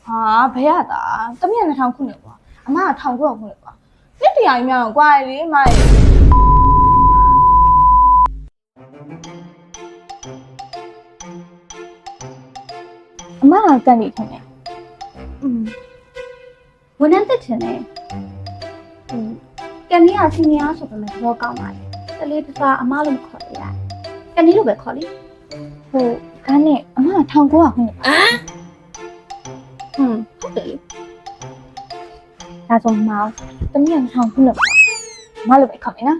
ဟာဘယ်ရတာတမီးက2000ခုနဲ့ကွာအမက1900ခုနဲ့ကွာနှစ်တရာကြီးများတော့ကွာလေအမရဲ့အမကကန်နေထင်တယ်ဝန်ထမ်းတက်ချင်တယ်ကန်နီးကစီနီယာဆိုပေမဲ့သဘောကောင်းပါလေတလေးတစားအမလို့မခေါ်ရကန်နီးလို့ပဲခေါ်လေဟိုကန်းနဲ့အမက1900ခုနဲ့ဟုတ်တယ်လေဒါဆိုမှတမီးက2000ခုနဲ့ကွာအမလိုပဲခေါ်မယ်နော်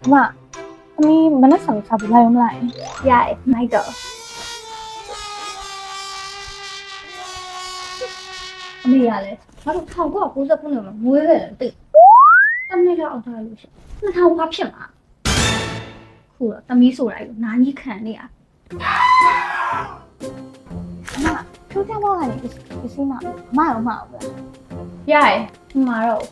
အမသမီးမနက်ဆောင်စားပြီးလာရုံမလားရရဲ့နိုင်တော့အမေရလဲဘာလို့1990ခုနှစ်မှာမွေးခဲ့တယ်တိတမီးတော့အောက်ထားလို့ရှိ2000ဘာဖြစ်မှာခုတော့တမီးဆိုတာလို့နာကြီးခံနေရအမထိုးကြမောကနေပစ္စည်းမအမရောမအောင်လားရရဲ့ဒီမှာတော့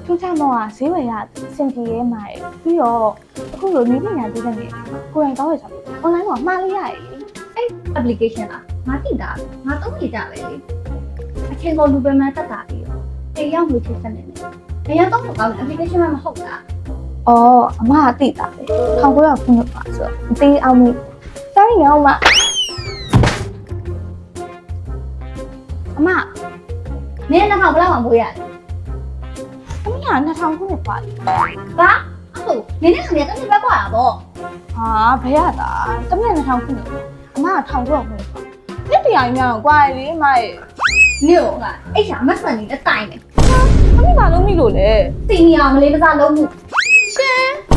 ထိုးကြမောကဈေးဝယ်ရစင်ပြေရဲမှာပြီးတော့အခုလိုနည်းပညာသိတဲ့နေကိုယ်တိုင်တောင်းရစားပြီး online မှာမှားလို့ရတယ်အဲ့ application လားငါသိတာငါသုံးနေကြပဲလေအချိန်ကိုလူပဲမှတက်တာပြီးတော့တေရောက်ငွေချစ်စနေနေအရင်တော့ကောင်းတယ် application မှမဟုတ်တာအော်အမကသိတာပဲ1900ခုနှစ်ပါဆိုတော့အသေးအောင်မိsorry နော်အမနင်း2000ဘယ်လောက်မှမွေးရလဲတမီးက2000ခုနှစ်ပါလေဘာဟုတ်နင်းနဲ့ခင်ဗျာတက်နေပဲကွာတာပေါ့ဟာဘယ်ရတာတမီးက2000ခုနှစ်အမက1900ခုနှစ်ပါနှစ်တရာကြီးများတော့ကွာလေအမရဲ့နေရောကအဲ့ချာမတ်စန်နေတဲ့အတိုင်းပဲတမီးဘာလို့မိလို့လဲစီနီယာမလေးမစားလုံးမှုရှင်